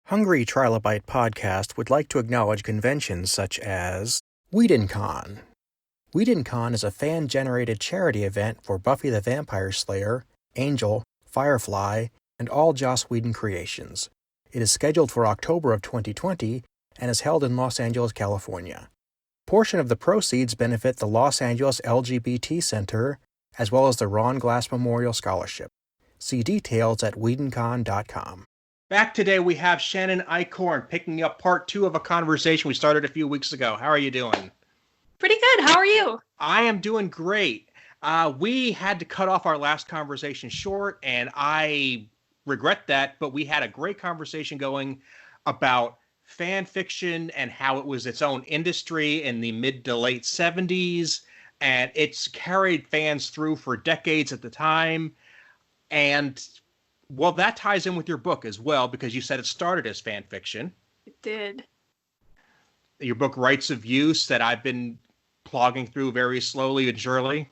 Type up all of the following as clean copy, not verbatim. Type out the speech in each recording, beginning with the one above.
Hungry Trilobyte podcast would like to acknowledge conventions such as WhedonCon. WhedonCon is a fan-generated charity event for Buffy the Vampire Slayer, Angel, Firefly, and all Joss Whedon creations. It is scheduled for October of 2020 and is held in Los Angeles, California. Portion of the proceeds benefit the Los Angeles LGBT Center as well as the Ron Glass Memorial Scholarship. See details at WhedonCon.com. Back today, we have Shannon Eichorn picking up part 2 of a conversation we started a few weeks ago. How are you doing? Pretty good. How are you? I am doing great. We had to cut off our last conversation short, and I regret that, but we had a great conversation going about fan fiction and how it was its own industry in the mid to late 70s, and it's carried fans through for decades at the time. And well, that ties in with your book as well, because you said it started as fan fiction. It did. Your book, Rights of Use, that I've been plogging through very slowly and surely.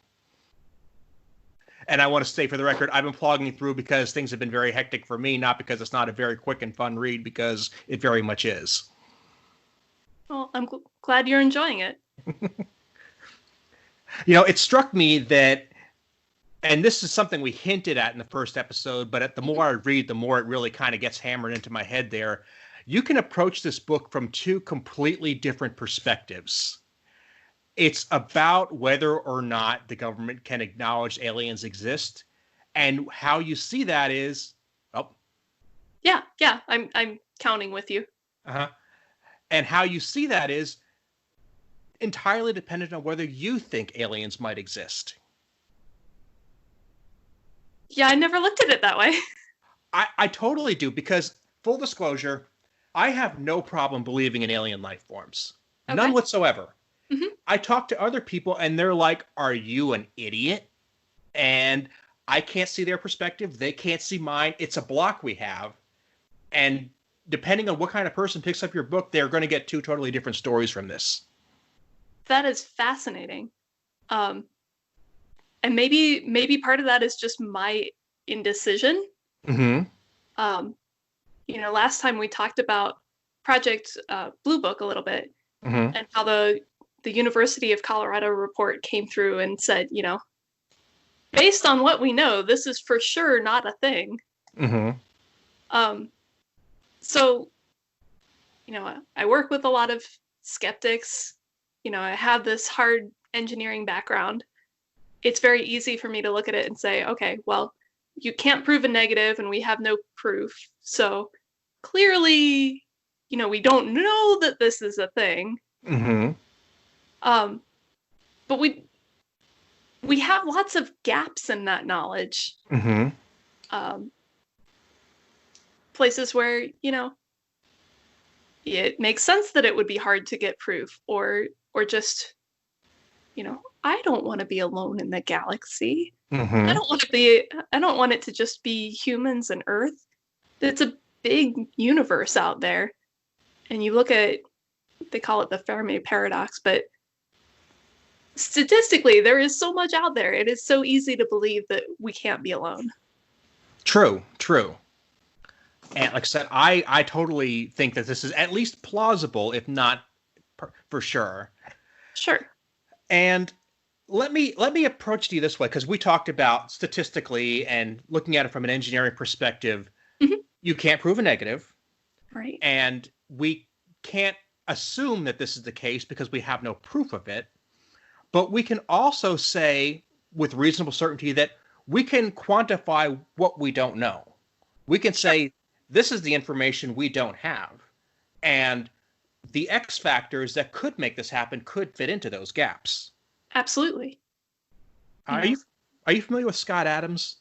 And I want to say for the record, I've been plogging through because things have been very hectic for me, not because it's not a very quick and fun read, because it very much is. Well, I'm glad you're enjoying it. It struck me that, and this is something we hinted at in the first episode, but the more I read, the more it really kind of gets hammered into my head there. You can approach this book from two completely different perspectives. It's about whether or not the government can acknowledge aliens exist, and how you see that is, Yeah, I'm counting with you. And how you see that is entirely dependent on whether you think aliens might exist. Yeah, I never looked at it that way. I totally do, because, full disclosure, I have no problem believing in alien life forms. Okay. None whatsoever. Mm-hmm. I talk to other people and they're like, are you an idiot? And I can't see their perspective. They can't see mine. It's a block we have. And depending on what kind of person picks up your book, they're going to get two totally different stories from this. That is fascinating. And maybe part of that is just my indecision. Mm-hmm. Last time we talked about Project Blue Book a little bit, mm-hmm. and how the University of Colorado report came through and said, based on what we know, this is for sure not a thing. Mm-hmm. So, I work with a lot of skeptics. I have this hard engineering background. It's very easy for me to look at it and say, okay, well, you can't prove a negative and we have no proof. So clearly, we don't know that this is a thing. Mm-hmm. But we have lots of gaps in that knowledge. Mm-hmm. Places where, it makes sense that it would be hard to get proof, or just, I don't want to be alone in the galaxy. Mm-hmm. I don't want it to just be humans and Earth. It's a big universe out there. And you look at, they call it the Fermi paradox, but statistically, there is so much out there. It is so easy to believe that we can't be alone. True. And like I said, I totally think that this is at least plausible, if not for sure. Sure. And let me approach to you this way, because we talked about statistically and looking at it from an engineering perspective. Mm-hmm. You can't prove a negative. Right. And we can't assume that this is the case because we have no proof of it. But we can also say with reasonable certainty that we can quantify what we don't know. We can say, this is the information we don't have. And the X factors that could make this happen could fit into those gaps. Absolutely. Are you familiar with Scott Adams?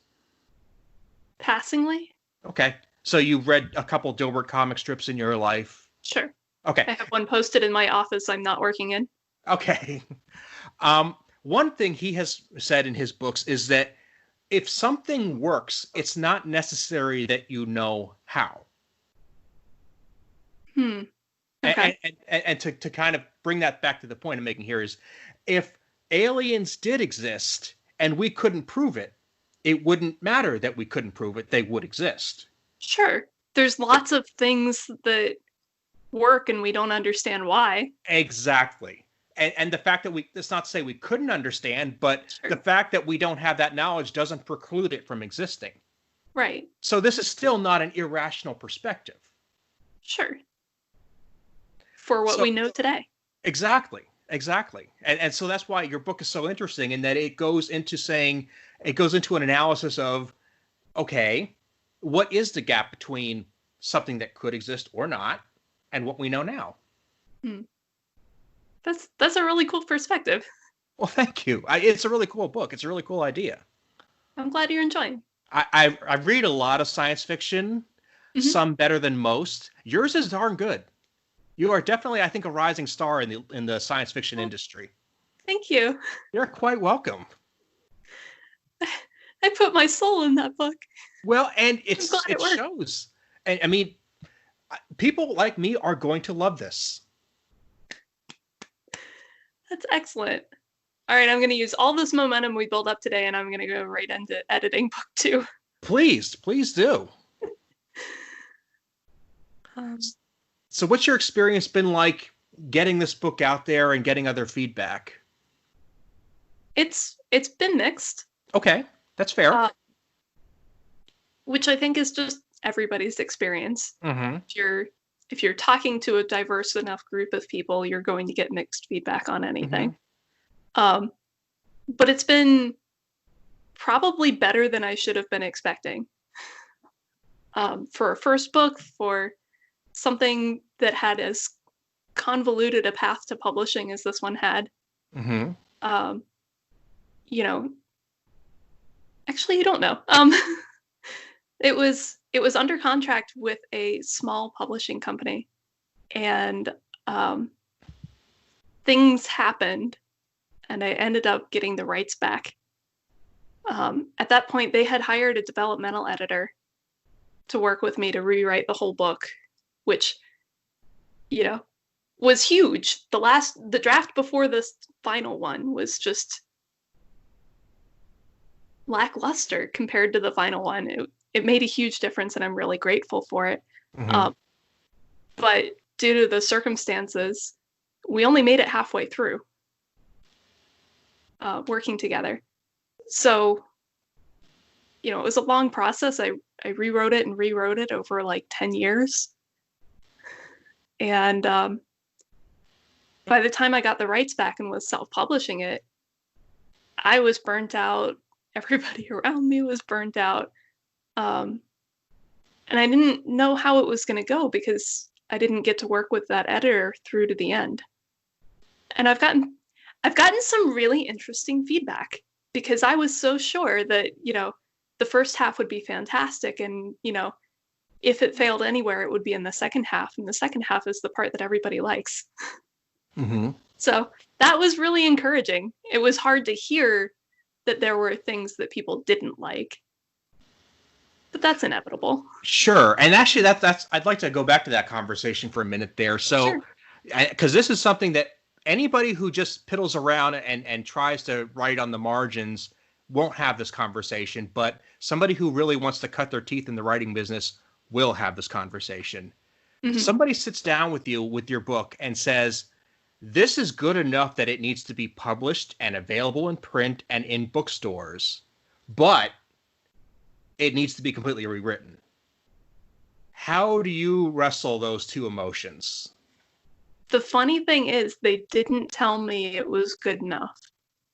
Passingly. Okay. So you've read a couple Dilbert comic strips in your life? Sure. Okay. I have one posted in my office I'm not working in. Okay. One thing he has said in his books is that if something works, it's not necessary that you know how. Okay. And to kind of bring that back to the point I'm making here is, if aliens did exist and we couldn't prove it, it wouldn't matter that we couldn't prove it. They would exist. Sure. there's lots of things that work and we don't understand why. Exactly. And the fact that that's not to say we couldn't understand, but Sure. the fact that we don't have that knowledge doesn't preclude it from existing. Right. So this is still not an irrational perspective. Sure. For what So, we know today. Exactly. And so that's why your book is so interesting, in that it goes into an analysis of, okay, what is the gap between something that could exist or not and what we know now? That's a really cool perspective. Well, thank you. It's a really cool book. It's a really cool idea. I'm glad you're enjoying. I read a lot of science fiction, some better than most. Yours is darn good. You are definitely, I think, a rising star in the science fiction industry. Thank you. You're quite welcome. I put my soul in that book. Well, and it worked. shows. And I mean, people like me are going to love this. That's excellent. All right, I'm going to use all this momentum we built up today, and I'm going to go right into editing book 2. Please do. So what's your experience been like getting this book out there and getting other feedback? It's been mixed. Okay, that's fair. Which I think is just everybody's experience. Mm-hmm. If you're talking to a diverse enough group of people, you're going to get mixed feedback on anything. Mm-hmm. But it's been probably better than I should have been expecting. For a first book, for something that had as convoluted a path to publishing as this one had. Mm-hmm. Actually, you don't know. It was under contract with a small publishing company, and things happened, and I ended up getting the rights back. At that point, they had hired a developmental editor to work with me to rewrite the whole book, which, was huge. The draft before this final one was just lackluster compared to the final one. It made a huge difference, and I'm really grateful for it. Mm-hmm. But due to the circumstances, we only made it halfway through working together. So, it was a long process. I rewrote it over like 10 years. And by the time I got the rights back and was self-publishing it, I was burnt out. Everybody around me was burnt out. And I didn't know how it was going to go because I didn't get to work with that editor through to the end. And I've gotten some really interesting feedback because I was so sure that, the first half would be fantastic. And, if it failed anywhere, it would be in the second half. And the second half is the part that everybody likes. Mm-hmm. So that was really encouraging. It was hard to hear that there were things that people didn't like. But that's inevitable. Sure. And actually, that's I'd like to go back to that conversation for a minute there. So, because this is something that anybody who just piddles around and tries to write on the margins won't have this conversation. But somebody who really wants to cut their teeth in the writing business will have this conversation. Mm-hmm. Somebody sits down with you with your book and says, this is good enough that it needs to be published and available in print and in bookstores, but it needs to be completely rewritten. How do you wrestle those two emotions? The funny thing is, they didn't tell me it was good enough.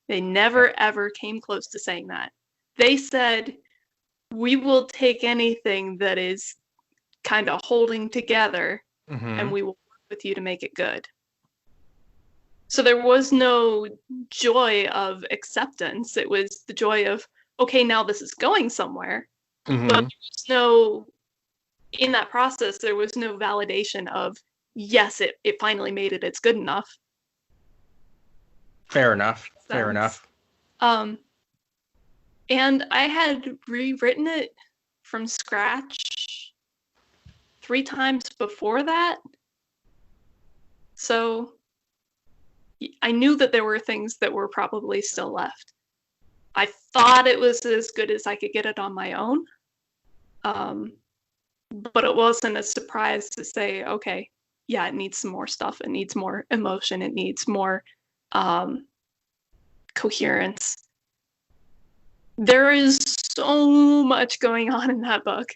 They never, ever came close to saying that. They said, we will take anything that is kind of holding together, and we will work with you to make it good. So there was no joy of acceptance. It was the joy of, okay, now this is going somewhere. Mm-hmm. But in that process, there was no validation of, yes, it finally made it. It's good enough. Fair enough. And I had rewritten it from scratch 3 times before that. So I knew that there were things that were probably still left. I thought it was as good as I could get it on my own. but it wasn't a surprise to say, okay, yeah, it needs some more stuff. It needs more emotion. It needs more coherence. There is so much going on in that book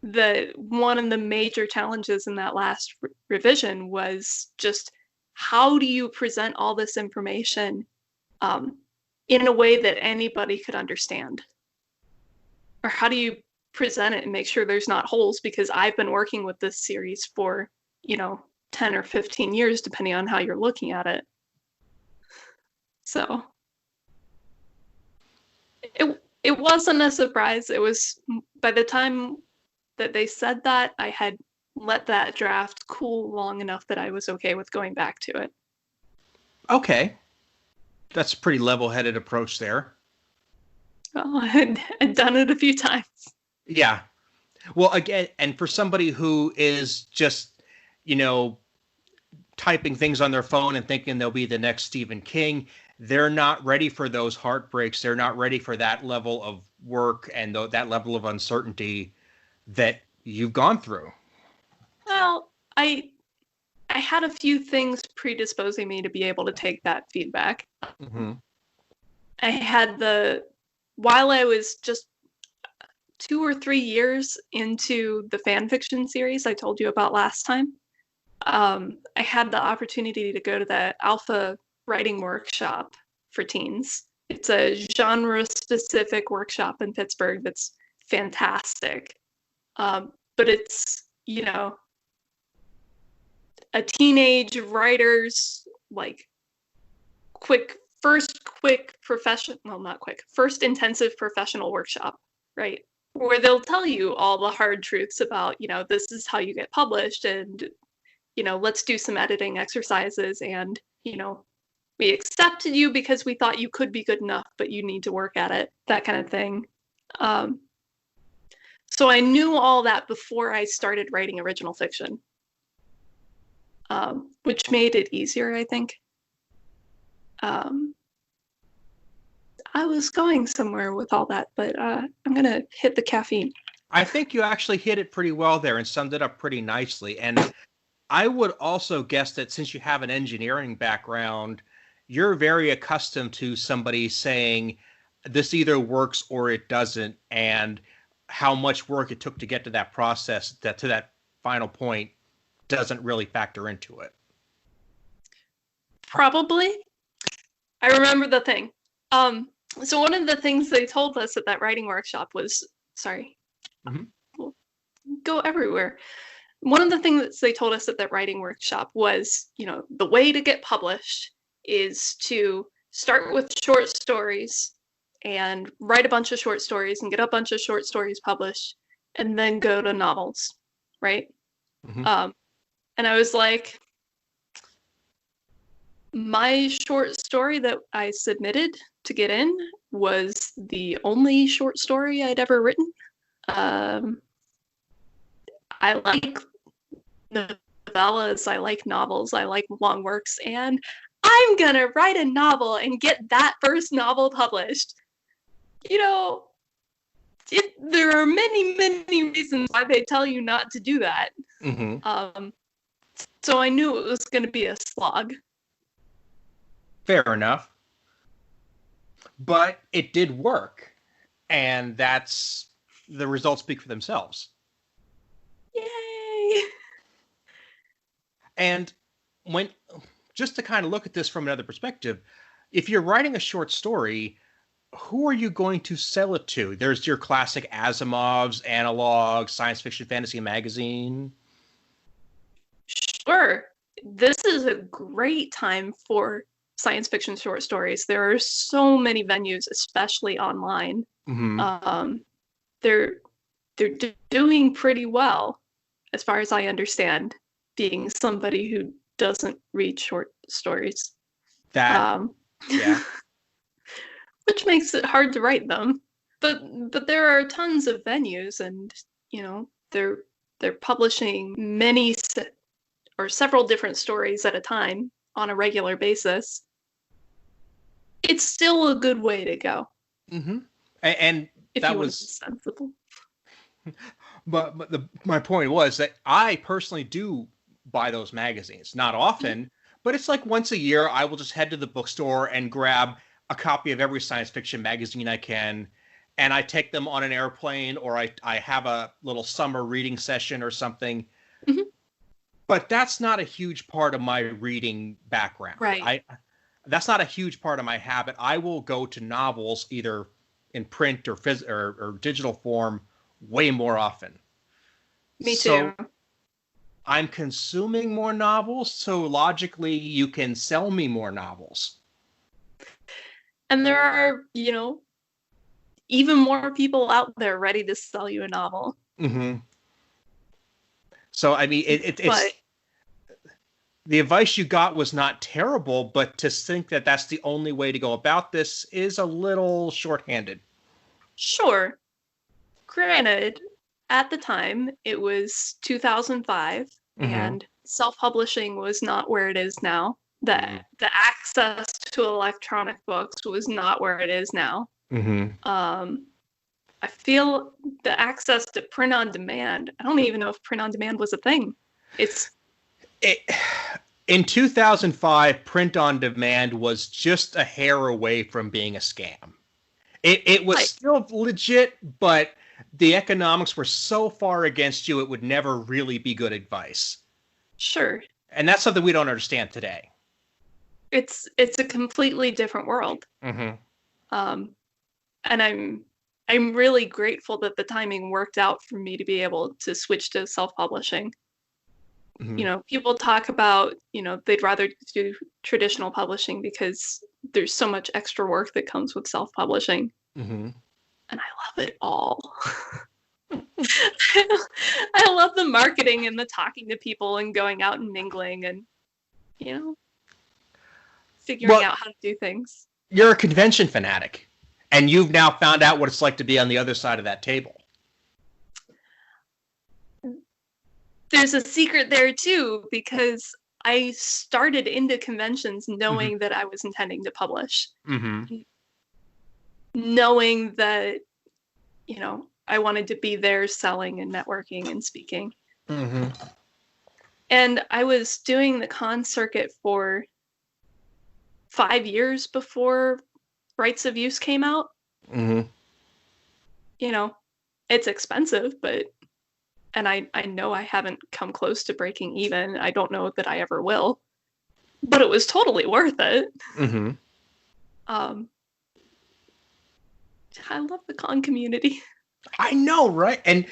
that one of the major challenges in that last revision was just how do you present all this information in a way that anybody could understand? Or how do you present it and make sure there's not holes? Because I've been working with this series for, 10 or 15 years, depending on how you're looking at it. So it wasn't a surprise. It was, by the time that they said that, I had let that draft cool long enough that I was okay with going back to it. Okay. That's a pretty level-headed approach there. Well, I had done it a few times. Yeah. Well, again, and for somebody who is just, typing things on their phone and thinking they'll be the next Stephen King, they're not ready for those heartbreaks. They're not ready for that level of work and that level of uncertainty that you've gone through. Well, I had a few things predisposing me to be able to take that feedback. Mm-hmm. I had while I was just 2 or 3 years into the fan fiction series I told you about last time, I had the opportunity to go to the Alpha Writing Workshop for teens. It's a genre-specific workshop in Pittsburgh that's fantastic. But it's, a teenage writer's first intensive professional workshop, right? Where they'll tell you all the hard truths about, this is how you get published, and, let's do some editing exercises, and, we accepted you because we thought you could be good enough, but you need to work at it, that kind of thing. So I knew all that before I started writing original fiction, which made it easier, I think. I was going somewhere with all that, but I'm going to hit the caffeine. I think you actually hit it pretty well there and summed it up pretty nicely. And I would also guess that since you have an engineering background, you're very accustomed to somebody saying this either works or it doesn't, and how much work it took to get to that process, to that final point, doesn't really factor into it. Probably. I remember the thing. So one of the things they told us at that writing workshop was, we'll go everywhere. One of the things they told us at that writing workshop was, the way to get published is to start with short stories and write a bunch of short stories and get a bunch of short stories published, and then go to novels, right? Mm-hmm. And I was like, my short story that I submitted to get in was the only short story I'd ever written. I like novellas, I like novels, I like long works, and I'm gonna write a novel and get that first novel published. There are many, many reasons why they tell you not to do that. Mm-hmm. So I knew it was going to be a slog. Fair enough. But it did work. And that's the results speak for themselves. Yay! And just to kind of look at this from another perspective, if you're writing a short story, who are you going to sell it to? There's your classic Asimov's, Analog, Science Fiction Fantasy Magazine. Sure. This is a great time for science fiction short stories. There are so many venues, especially online. Mm-hmm. They're doing pretty well, as far as I understand, being somebody who doesn't read short stories. Yeah. Which makes it hard to write them. But there are tons of venues, and they're publishing many or several different stories at a time on a regular basis. It's still a good way to go. Mm-hmm. And if that you was sensible. But my point was that I personally do buy those magazines. Not often, but it's like once a year I will just head to the bookstore and grab a copy of every science fiction magazine I can, and I take them on an airplane, or I have a little summer reading session or something. Mhm. But that's not a huge part of my reading background. Right. That's not a huge part of my habit. I will go to novels either in print or digital form way more often. Me So too. I'm consuming more novels, so logically you can sell me more novels. And there are, even more people out there ready to sell you a novel. Mm-hmm. So, I mean, it's But the advice you got was not terrible, but to think that that's the only way to go about this is a little shorthanded. sure, granted, at the time, it was 2005, and self-publishing was not where it is now. The access to electronic books was not where it is now. I feel the access to print on demand, I don't even know if print on demand was a thing. In 2005, print on demand was just a hair away from being a scam. It was still legit, but the economics were so far against you, it would never really be good advice. Sure. And that's something we don't understand today. It's a completely different world. And I'm really grateful that the timing worked out for me to be able to switch to self-publishing. People talk about, they'd rather do traditional publishing because there's so much extra work that comes with self-publishing. And I love it all. I love the marketing and the talking to people and going out and mingling and, figuring out how to do things. You're a convention fanatic, and you've now found out what it's like to be on the other side of that table. There's a secret there too, because I started into conventions knowing that I was intending to publish. Knowing that, I wanted to be there selling and networking and speaking. And I was doing the con circuit for 5 years before Rights of Use came out. It's expensive, and I know I haven't come close to breaking even. I don't know that I ever will, but it was totally worth it. I love the con community. I know, right? And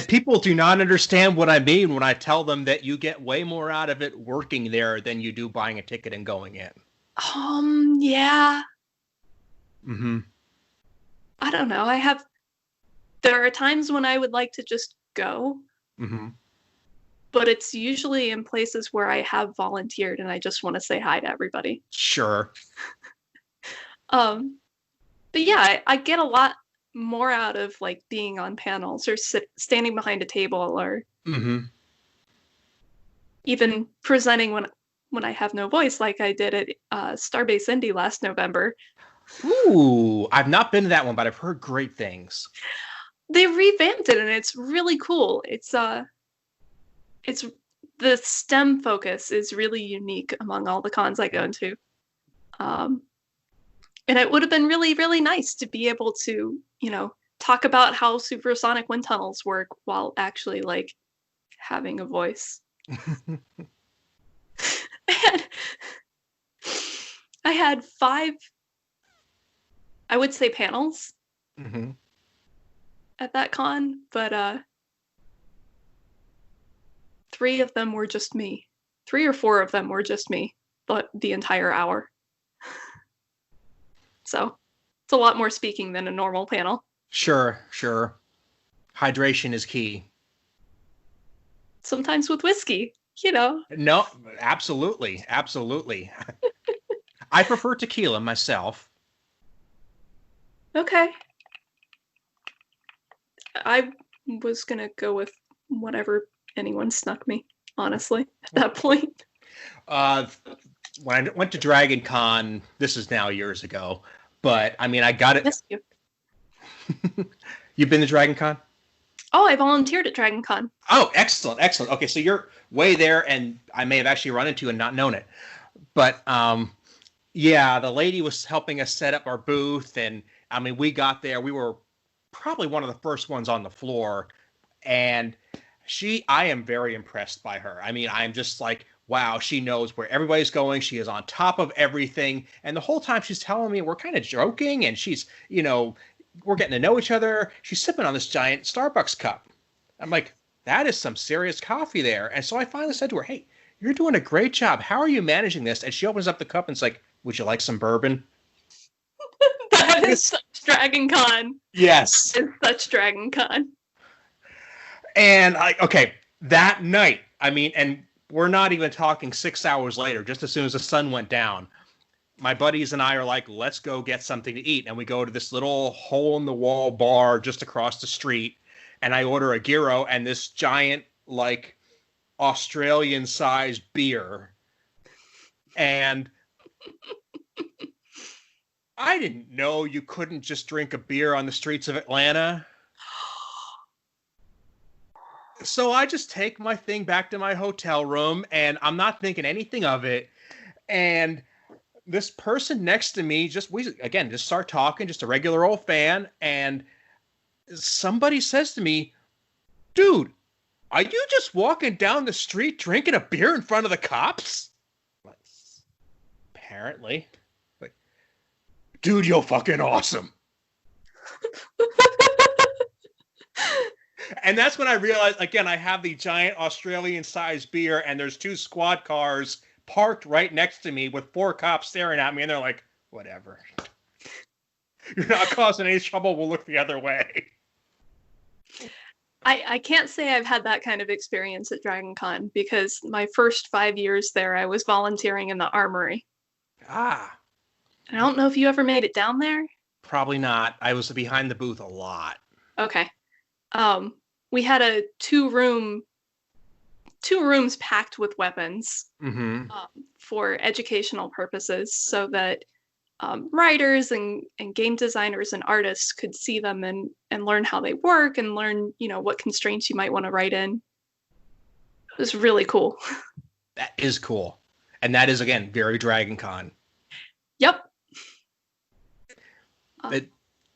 people do not understand what I mean when I tell them that you get way more out of it working there than you do buying a ticket and going in. Yeah. I don't know. There are times when I would like to just go. But it's usually in places where I have volunteered and I just want to say hi to everybody. Sure. But yeah, I get a lot more out of like being on panels or standing behind a table or even presenting when I have no voice, like I did at Starbase Indy last November. Ooh, I've not been to that one, but I've heard great things. They revamped it and it's really cool. It's the STEM focus is really unique among all the cons I go to. And it would have been really, really nice to be able to, talk about how supersonic wind tunnels work while actually like having a voice. I had 5, I would say, panels at that con, but 3 of them were just me. 3 or 4 of them were just me, but the entire hour. So it's a lot more speaking than a normal panel. Sure. Hydration is key. Sometimes with whiskey, No, absolutely. I prefer tequila myself. Okay. I was going to go with whatever anyone snuck me, honestly, at that point. When I went to Dragon Con, this is now years ago, but I mean, I got it. Yes, you. You've been to Dragon Con? Oh, I volunteered at Dragon Con. Oh, excellent, excellent. Okay, so you're way there, and I may have actually run into and not known it. But yeah, the lady was helping us set up our booth, and I mean, we got there. We were probably one of the first ones on the floor, and I am very impressed by her. I mean, I'm just like, wow, she knows where everybody's going. She is on top of everything. And the whole time she's telling me, we're kind of joking, and she's, we're getting to know each other. She's sipping on this giant Starbucks cup. I'm like, that is some serious coffee there. And so I finally said to her, hey, you're doing a great job. How are you managing this? And she opens up the cup and it's like, would you like some bourbon? That is such Dragon Con. Yes. It's such Dragon Con. And okay, that night, I mean, and we're not even talking 6 hours later, just as soon as the sun went down, my buddies and I are like, let's go get something to eat. And we go to this little hole in the wall bar just across the street. And I order a gyro and this giant, like, Australian sized beer. And I didn't know you couldn't just drink a beer on the streets of Atlanta. So I just take my thing back to my hotel room and I'm not thinking anything of it. And this person next to me, we start talking, just a regular old fan. And somebody says to me, dude, are you just walking down the street drinking a beer in front of the cops? Like, apparently. Like, dude, you're fucking awesome. And that's when I realized, again, I have the giant Australian-sized beer, and there's 2 squad cars parked right next to me with 4 cops staring at me, and they're like, whatever. You're not causing any trouble, we'll look the other way. I can't say I've had that kind of experience at Dragon Con, because my first 5 years there, I was volunteering in the armory. Ah. I don't know if you ever made it down there. Probably not. I was behind the booth a lot. Okay. We had a 2 rooms packed with weapons for educational purposes, so that writers and game designers and artists could see them and learn how they work and learn, what constraints you might want to write in. It was really cool. That is cool. And that is, again, very Dragon Con. Yep.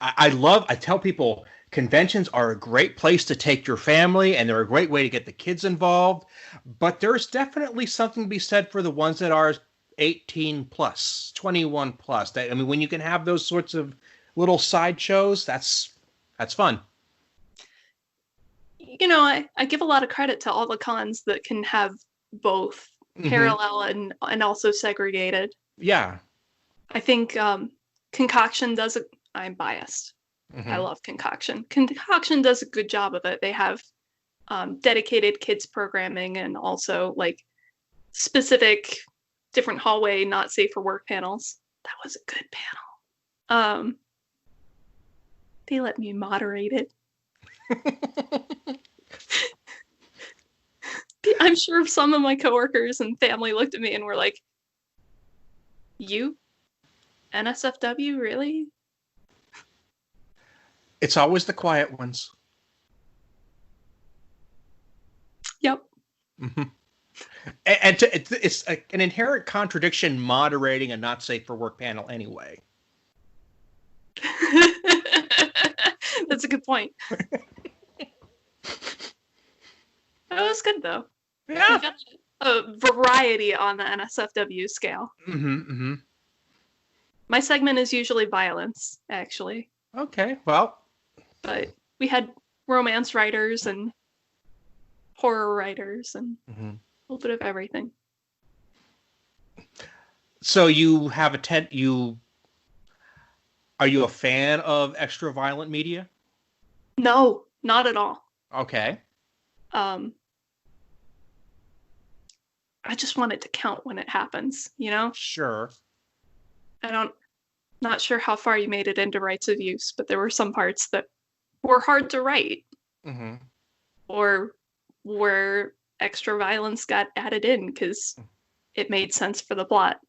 I tell people, conventions are a great place to take your family, and they're a great way to get the kids involved. But there's definitely something to be said for the ones that are 18 plus, 21 plus. When you can have those sorts of little sideshows, that's fun. I give a lot of credit to all the cons that can have both parallel and also segregated. Yeah. I think Concoction does it. I'm biased. I love Concoction. Concoction does a good job of it. They have dedicated kids programming and also like specific different hallway not safe for work panels. That was a good panel. They let me moderate it. I'm sure some of my coworkers and family looked at me and were like, you? NSFW, really? It's always the quiet ones. Yep. Mm-hmm. And it's an inherent contradiction moderating a not safe for work panel anyway. That's a good point. That was good though. Yeah. We got a variety on the NSFW scale. My segment is usually violence, actually. Okay, well. But we had romance writers and horror writers and a little bit of everything. So you have are you a fan of extra violent media? No, not at all. Okay. I just want it to count when it happens, Sure. Not sure how far you made it into rights of use, but there were some parts that were hard to write. Or where extra violence got added in because it made sense for the plot.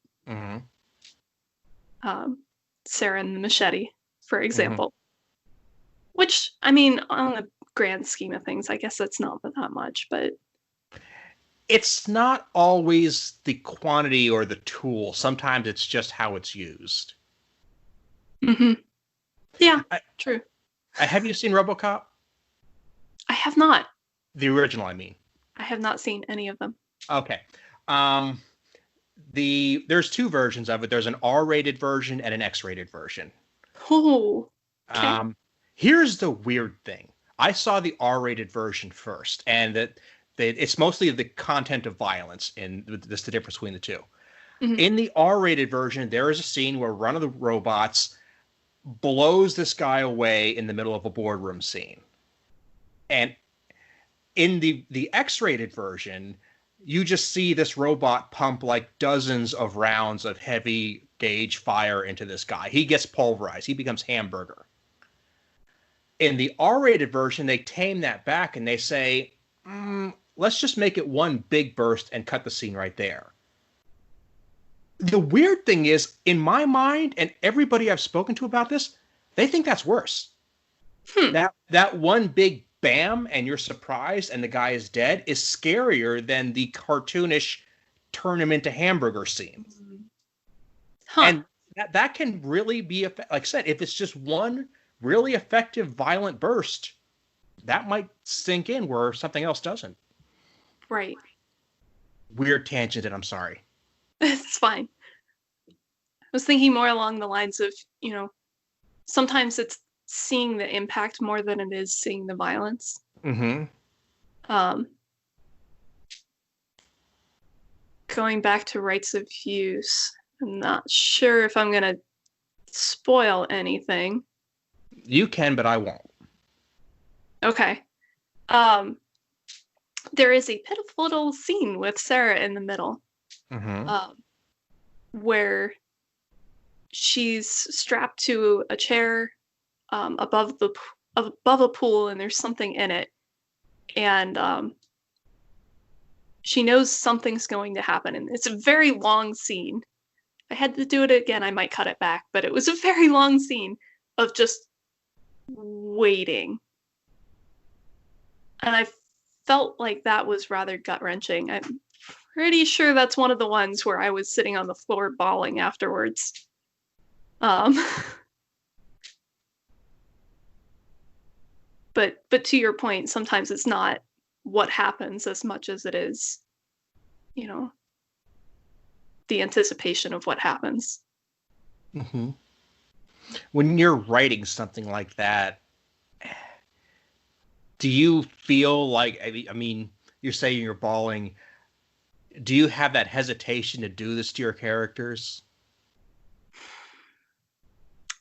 Sarah and the Machete, for example. Which, on the grand scheme of things, I guess that's not that much, but It's not always the quantity or the tool. Sometimes it's just how it's used. mm-hmm. Yeah, true. Have you seen RoboCop? I have not. The original, I mean. I have not seen any of them. Okay. There's two versions of it. There's an R-rated version and an X-rated version. Oh. Okay. Here's the weird thing. I saw the R-rated version first, and it's mostly the content of violence, and that's the difference between the two. Mm-hmm. In the R-rated version, there is a scene where one of the robots blows this guy away in the middle of a boardroom scene. And in the X-rated version, you just see this robot pump like dozens of rounds of heavy gauge fire into this guy. He gets pulverized. He becomes hamburger. In the R-rated version, they tame that back and they say, let's just make it one big burst and cut the scene right there. The weird thing is, in my mind, and everybody I've spoken to about this, they think that's worse. That one big bam and you're surprised and the guy is dead is scarier than the cartoonish turn him into hamburger scene. And that can really be, like I said, if it's just one really effective violent burst, that might sink in where something else doesn't. Right. Weird tangent, and I'm sorry. It's fine. I was thinking more along the lines of, sometimes it's seeing the impact more than it is seeing the violence. Mm-hmm. Going back to rights of use, I'm not sure if I'm going to spoil anything. You can, but I won't. Okay. There is a pitiful little scene with Sarah in the middle, where she's strapped to a chair above a pool, and there's something in it, and she knows something's going to happen, and it's a very long scene. If I had to do it again, I might cut it back, but it was a very long scene of just waiting, and I felt like that was rather gut-wrenching. I'm pretty sure that's one of the ones where I was sitting on the floor bawling afterwards. But to your point, sometimes it's not what happens as much as it is, the anticipation of what happens. Mm-hmm. When you're writing something like that, do you feel like, I mean, you're saying you're bawling, do you have that hesitation to do this to your characters?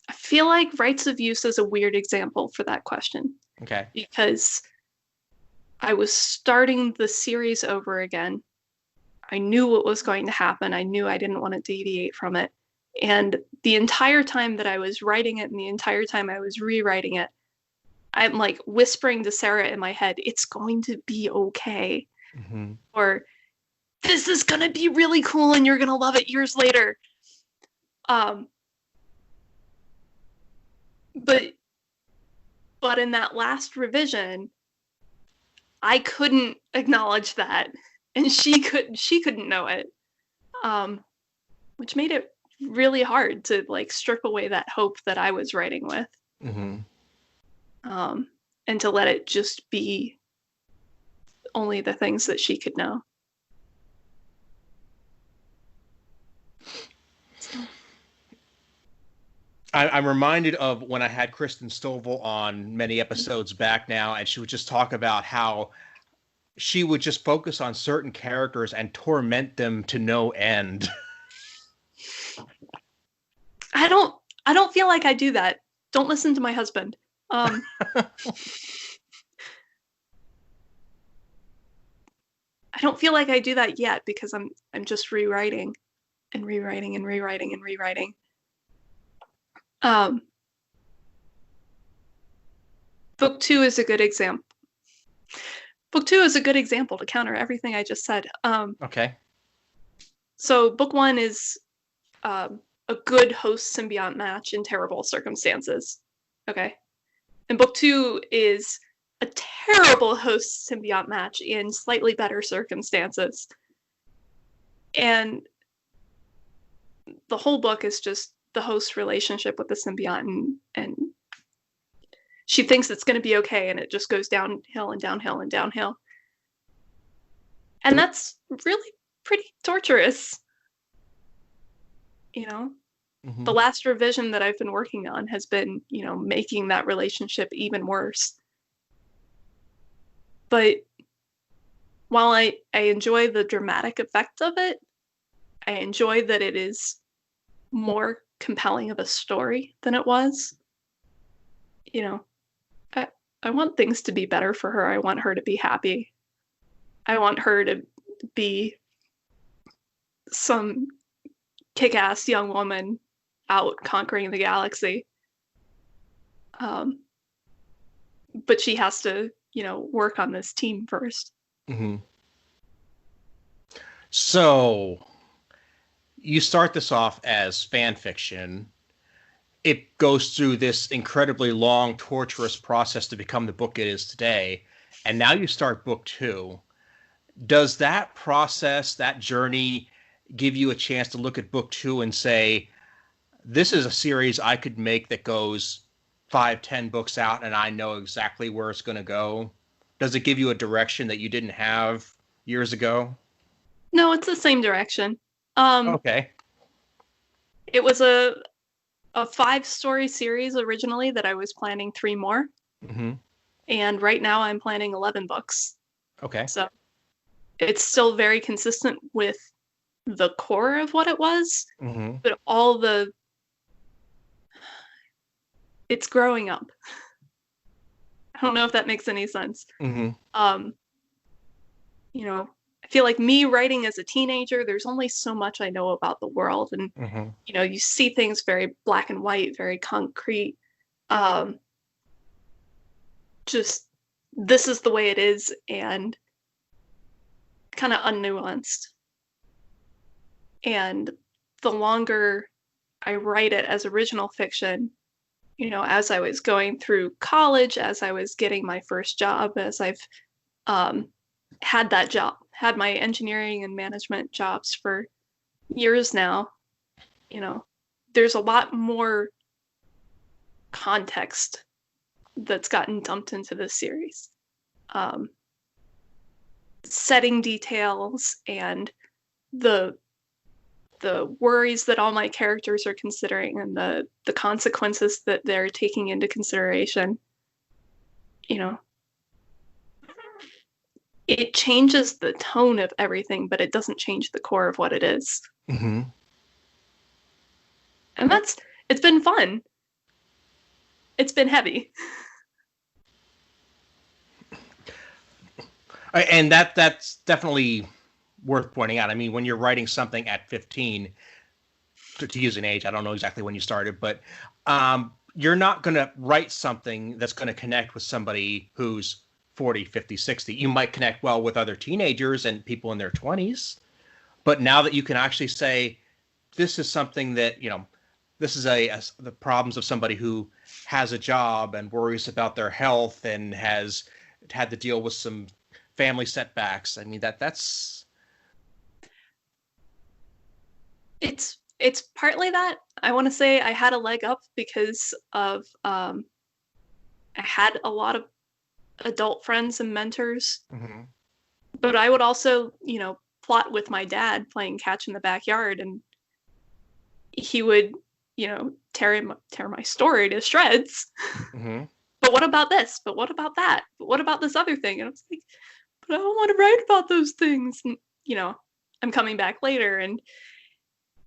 I feel like rights of use is a weird example for that question. Okay. Because I was starting the series over again. I knew what was going to happen. I knew I didn't want to deviate from it. And the entire time that I was writing it and the entire time I was rewriting it, I'm like whispering to Sarah in my head, it's going to be okay. Mm-hmm. Or this is going to be really cool and you're going to love it years later. But in that last revision, I couldn't acknowledge that, and she couldn't know it, which made it really hard to like strip away that hope that I was writing with, and to let it just be only the things that she could know. I'm reminded of when I had Kristen Stovall on many episodes back now, and she would just talk about how she would just focus on certain characters and torment them to no end. I don't feel like I do that. Don't listen to my husband. I don't feel like I do that yet because I'm just rewriting and rewriting and rewriting and rewriting. Book 2 is a good example. Book 2 is a good example to counter everything I just said. Okay. So book 1 is a good host symbiont match in terrible circumstances. Okay. And book 2 is a terrible host symbiote match in slightly better circumstances. And the whole book is just the host's relationship with the symbiote, and she thinks it's going to be okay, and it just goes downhill and downhill and downhill. And that's really pretty torturous. You know, the last revision that I've been working on has been, you know, making that relationship even worse. But while I enjoy the dramatic effect of it, I enjoy that it is more compelling of a story than it was. You know, I want things to be better for her. I want her to be happy. I want her to be some kick-ass young woman out conquering the galaxy. But she has to, you know, work on this team first. Mm-hmm. So you start this off as fan fiction. It goes through this incredibly long, torturous process to become the book it is today. And now you start book 2. Does that process, that journey, give you a chance to look at book 2 and say, this is a series I could make that goes 5-10 books out and I know exactly where it's going to go? Does it give you a direction that you didn't have years ago? No, it's the same direction. Okay. It was a 5-story series originally that I was planning 3 more. Mm-hmm. And right now I'm planning 11 books. Okay. So it's still very consistent with the core of what it was, but it's growing up. I don't know if that makes any sense. You know, I feel like me writing as a teenager, there's only so much I know about the world. And, you know, you see things very black and white, very concrete. Just, this is the way it is, and kind of unnuanced. And the longer I write it as original fiction, you know, as I was going through college, as I was getting my first job, as I've had that job, had my engineering and management jobs for years now, you know, there's a lot more context that's gotten dumped into this series. Setting details and the worries that all my characters are considering and the consequences that they're taking into consideration, you know, it changes the tone of everything, but it doesn't change the core of what it is. And it's been fun. It's been heavy. And that's definitely worth pointing out. I mean, when you're writing something at 15, to use an age, I don't know exactly when you started, but you're not going to write something that's going to connect with somebody who's 40, 50, 60. You might connect well with other teenagers and people in their 20s. But now that you can actually say, this is something that, you know, this is the problems of somebody who has a job and worries about their health and has had to deal with some family setbacks. I mean, that's it's partly that. I want to say I had a leg up because of I had a lot of adult friends and mentors, but I would also, you know, plot with my dad playing catch in the backyard, and he would, you know, tear my story to shreds. But what about this? But what about that? But what about this other thing? And I was like, but I don't want to write about those things. And, you know, I'm coming back later, and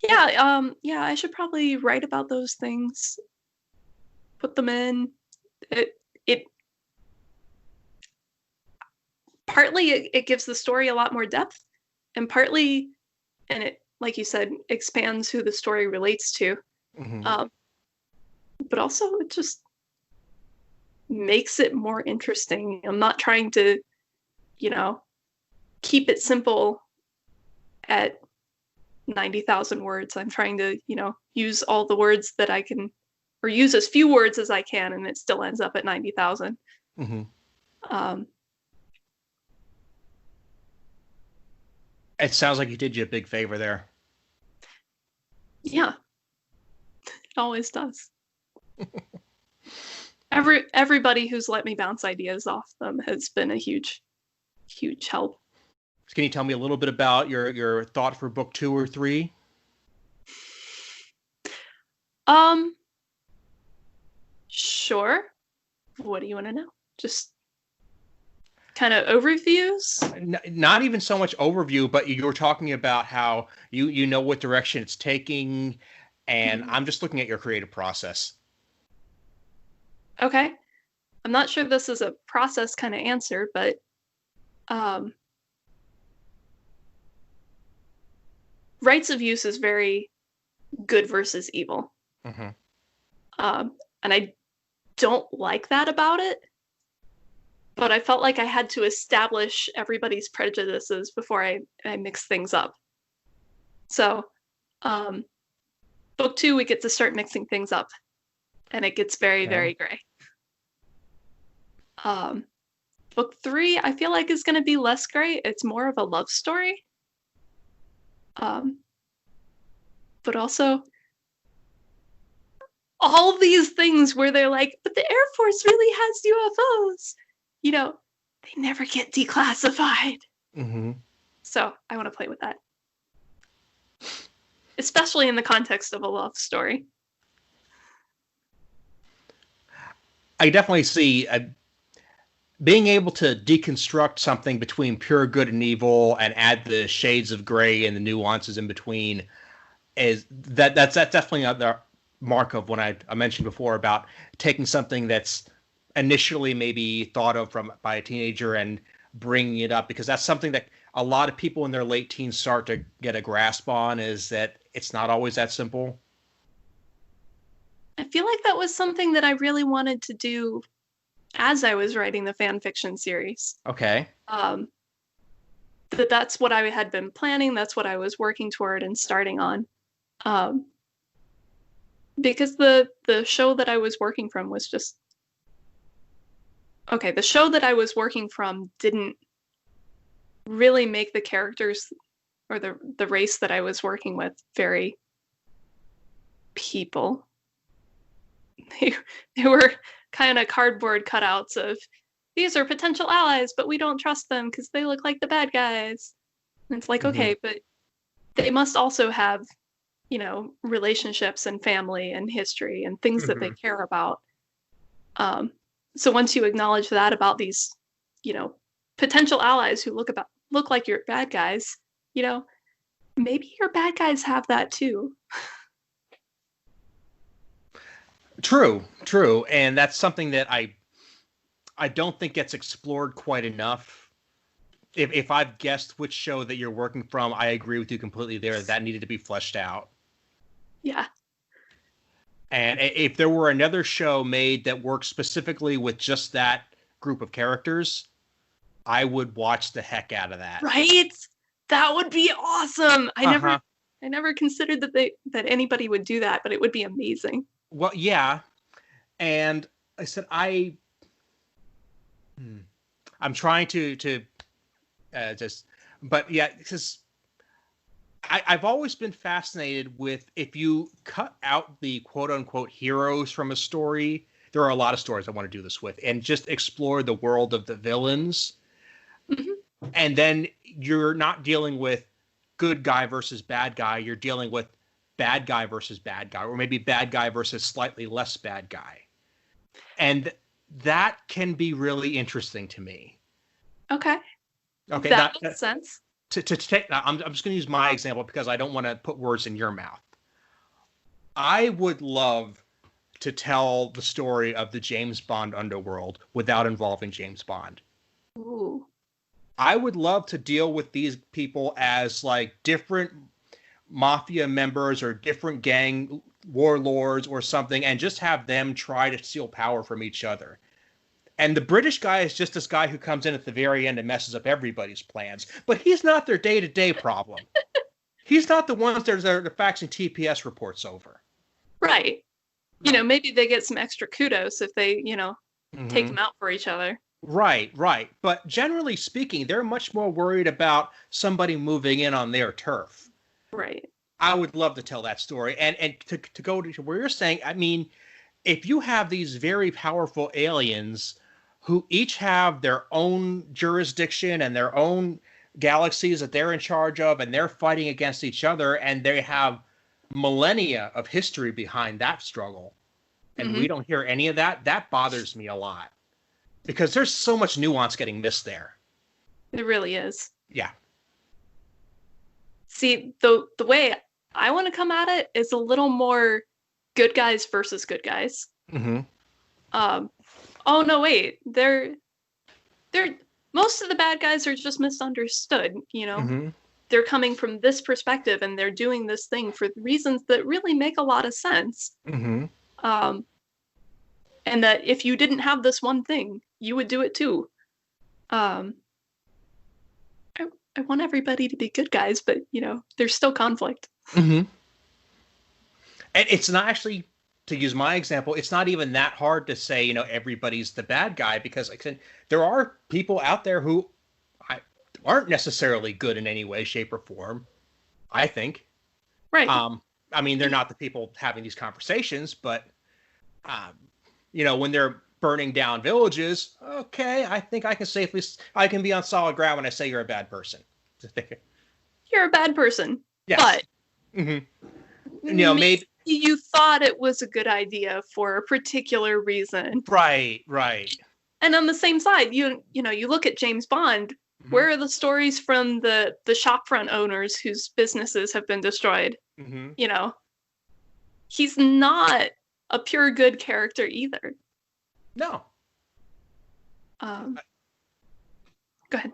yeah, I should probably write about those things. Put them in. It partly it gives the story a lot more depth, and partly, and it, like you said, expands who the story relates to. But also it just makes it more interesting. I'm not trying to, you know, keep it simple at 90,000 words. I'm trying to, you know, use all the words that I can, or use as few words as I can, and it still ends up at 90,000. Um, It sounds like he did you a big favor there. yeah, it always does. Everybody who's let me bounce ideas off them has been a huge help. Can you tell me a little bit about your thought for book 2 or 3? Sure. What do you want to know? Just kind of overviews? Not even so much overview, but you were talking about how you know what direction it's taking, and I'm just looking at your creative process. Okay. I'm not sure this is a process kind of answer, but rights of use is very good versus evil. Mm-hmm. And I don't like that about it, but I felt like I had to establish everybody's prejudices before I mix things up. So book 2, we get to start mixing things up, and it gets very, very gray. Book 3, I feel like is going to be less gray. It's more of a love story. But also all these things where they're like, but the Air Force really has UFOs. You know, they never get declassified. Mm-hmm. So I want to play with that. Especially in the context of a love story. I definitely see being able to deconstruct something between pure good and evil and add the shades of gray and the nuances in between that's definitely the mark of what I mentioned before about taking something that's initially maybe thought of by a teenager and bringing it up, because that's something that a lot of people in their late teens start to get a grasp on, is that it's not always that simple. I feel like that was something that I really wanted to do as I was writing the fan fiction series. Okay. That's what I had been planning. That's what I was working toward and starting on. Because the show that I was working from was just okay. The show that I was working from didn't really make the characters or the race that I was working with very people. They were kind of cardboard cutouts of these are potential allies, but we don't trust them because they look like the bad guys. And it's like, okay, but they must also have, you know, relationships and family and history and things that they care about. So once you acknowledge that about these, you know, potential allies who look like your bad guys, you know, maybe your bad guys have that too. True. And that's something that I don't think gets explored quite enough. If I've guessed which show that you're working from, I agree with you completely there. That needed to be fleshed out. Yeah. And if there were another show made that worked specifically with just that group of characters, I would watch the heck out of that. Right? That would be awesome. I never considered that anybody would do that, but it would be amazing. Well, yeah. And I said I'm trying to just, but yeah, because I've always been fascinated with, if you cut out the quote unquote heroes from a story, there are a lot of stories I want to do this with, and just explore the world of the villains. Mm-hmm. And then you're not dealing with good guy versus bad guy. You're dealing with bad guy versus bad guy, or maybe bad guy versus slightly less bad guy. And that can be really interesting to me. Okay. That makes sense. To take, I'm just going to use my example because I don't want to put words in your mouth. I would love to tell the story of the James Bond underworld without involving James Bond. Ooh. I would love to deal with these people as like different mafia members or different gang warlords or something, and just have them try to steal power from each other. And the British guy is just this guy who comes in at the very end and messes up everybody's plans. But he's not their day-to-day problem. He's not the ones that are faxing TPS reports over. Right. You know, maybe they get some extra kudos if they, you know, take them out for each other. Right, right. But generally speaking, they're much more worried about somebody moving in on their turf. Right. I would love to tell that story. And to go to where you're saying, I mean, if you have these very powerful aliens who each have their own jurisdiction and their own galaxies that they're in charge of, and they're fighting against each other, and they have millennia of history behind that struggle, and Mm-hmm. we don't hear any of that, that bothers me a lot because there's so much nuance getting missed there. It really is. Yeah. See, the way I want to come at it is a little more good guys versus good guys. Mm-hmm. Oh no, wait. They're most of the bad guys are just misunderstood, you know. Mm-hmm. They're coming from this perspective and they're doing this thing for reasons that really make a lot of sense. Mm-hmm. And that if you didn't have this one thing, you would do it too. I want everybody to be good guys, but you know, there's still conflict. Mm-hmm. And it's not actually, to use my example, it's not even that hard to say, you know, everybody's the bad guy because, like I said, there are people out there who aren't necessarily good in any way, shape, or form, I think. Right. I mean, they're not the people having these conversations, but, you know, when they're burning down villages, okay, I think I can be on solid ground when I say you're a bad person. You're a bad person. Yes. But mm-hmm. You know, maybe you thought it was a good idea for a particular reason. Right, right. And on the same side, you know, you look at James Bond. Mm-hmm. Where are the stories from the shopfront owners whose businesses have been destroyed? Mm-hmm. You know, he's not a pure good character either. No. Go ahead.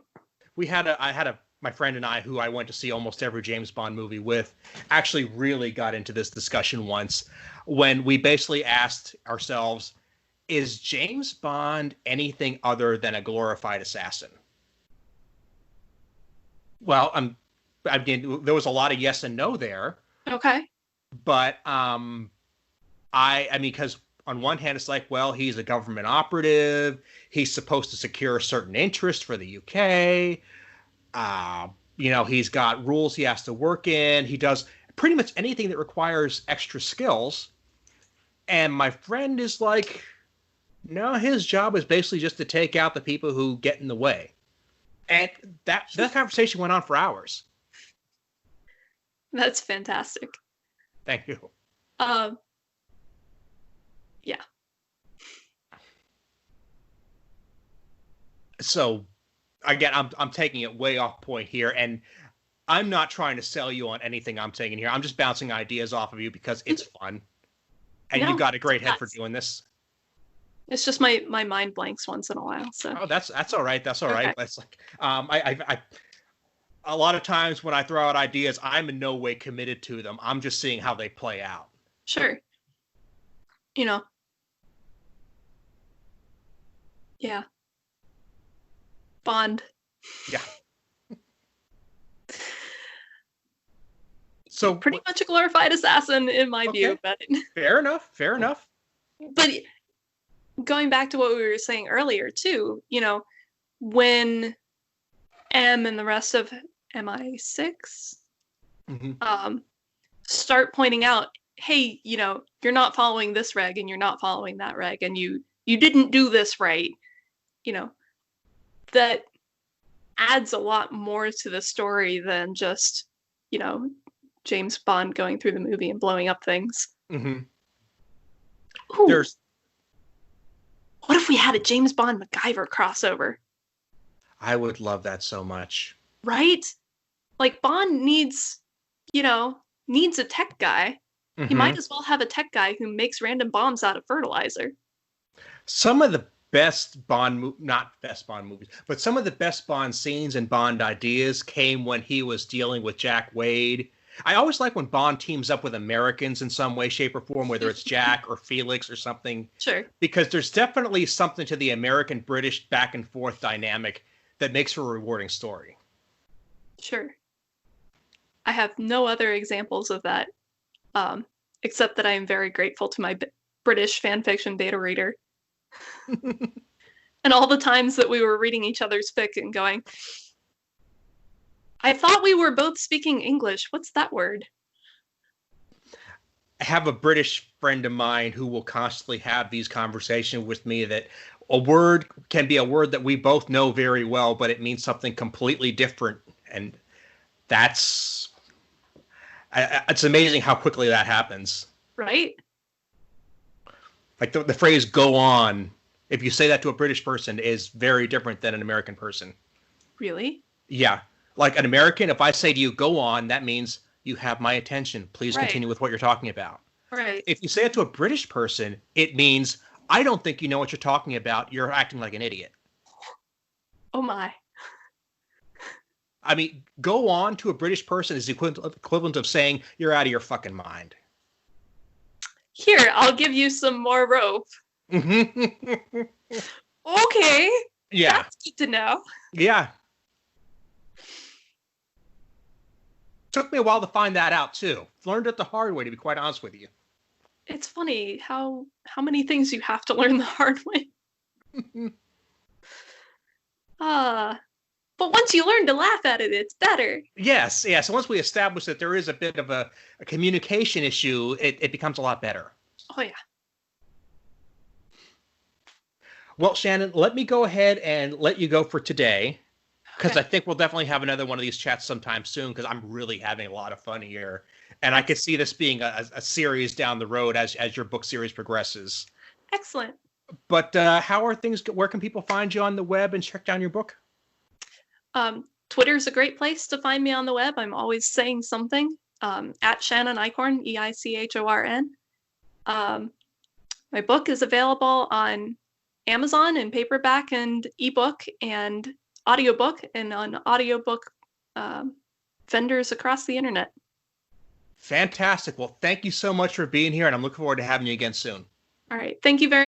My friend and I, who I went to see almost every James Bond movie with, actually really got into this discussion once when we basically asked ourselves, is James Bond anything other than a glorified assassin? Well, I mean, there was a lot of yes and no there. Okay. But I mean, because on one hand, it's like, well, he's a government operative. He's supposed to secure a certain interest for the UK. You know, he's got rules he has to work in. He does pretty much anything that requires extra skills. And my friend is like, no, his job is basically just to take out the people who get in the way. And that conversation went on for hours. That's fantastic. Thank you. Yeah. So, again, I'm taking it way off point here, and I'm not trying to sell you on anything I'm saying here. I'm just bouncing ideas off of you because it's fun, and you've got a great head for doing this. It's just my mind blanks once in a while. So. Oh, that's all right. That's all right. That's like I a lot of times when I throw out ideas, I'm in no way committed to them. I'm just seeing how they play out. Sure. You know. Yeah. Bond. Yeah. So pretty much a glorified assassin in my view, but fair enough. But going back to what we were saying earlier too, you know, when M and the rest of MI6 start pointing out, hey, you know, you're not following this reg and you're not following that reg and you didn't do this right, you know, that adds a lot more to the story than just, you know, James Bond going through the movie and blowing up things. Mm-hmm. Ooh. What if we had a James Bond MacGyver crossover? I would love that so much. Right? Like, Bond needs a tech guy. Mm-hmm. He might as well have a tech guy who makes random bombs out of fertilizer. Some of the best Bond, not best Bond movies, but some of the best Bond scenes and Bond ideas came when he was dealing with Jack Wade. I always like when Bond teams up with Americans in some way, shape, or form, whether it's Jack or Felix or something. Sure. Because there's definitely something to the American-British back and forth dynamic that makes for a rewarding story. Sure. I have no other examples of that, except that I am very grateful to my British fanfiction beta reader. And all the times that we were reading each other's fic and going, I thought we were both speaking English. What's that word? I have a British friend of mine who will constantly have these conversations with me that a word can be a word that we both know very well, but it means something completely different. And it's amazing how quickly that happens. Right? Like the phrase "go on," if you say that to a British person, is very different than an American person. Really? Yeah. Like an American, if I say to you, "go on," that means you have my attention. Please Right. continue with what you're talking about. Right. If you say it to a British person, it means, I don't think you know what you're talking about. You're acting like an idiot. Oh my. I mean, go on to a British person is the equivalent of saying you're out of your fucking mind. Here, I'll give you some more rope. Mm-hmm. Okay. Yeah. That's good to know. Yeah. Took me a while to find that out too. Learned it the hard way, to be quite honest with you. It's funny how many things you have to learn the hard way. But once you learn to laugh at it, it's better. Yes, yeah. So once we establish that there is a bit of a communication issue, it becomes a lot better. Oh, yeah. Well, Shannon, let me go ahead and let you go for today, because Okay. I think we'll definitely have another one of these chats sometime soon, because I'm really having a lot of fun here. And I could see this being a series down the road as your book series progresses. Excellent. But how are things? Where can people find you on the web and check down your book? Twitter's a great place to find me on the web. I'm always saying something. At Shannon Eichorn, Eichorn. My book is available on Amazon in paperback and ebook and audiobook, and on audiobook vendors across the internet. Fantastic. Well, thank you so much for being here, and I'm looking forward to having you again soon. All right. Thank you very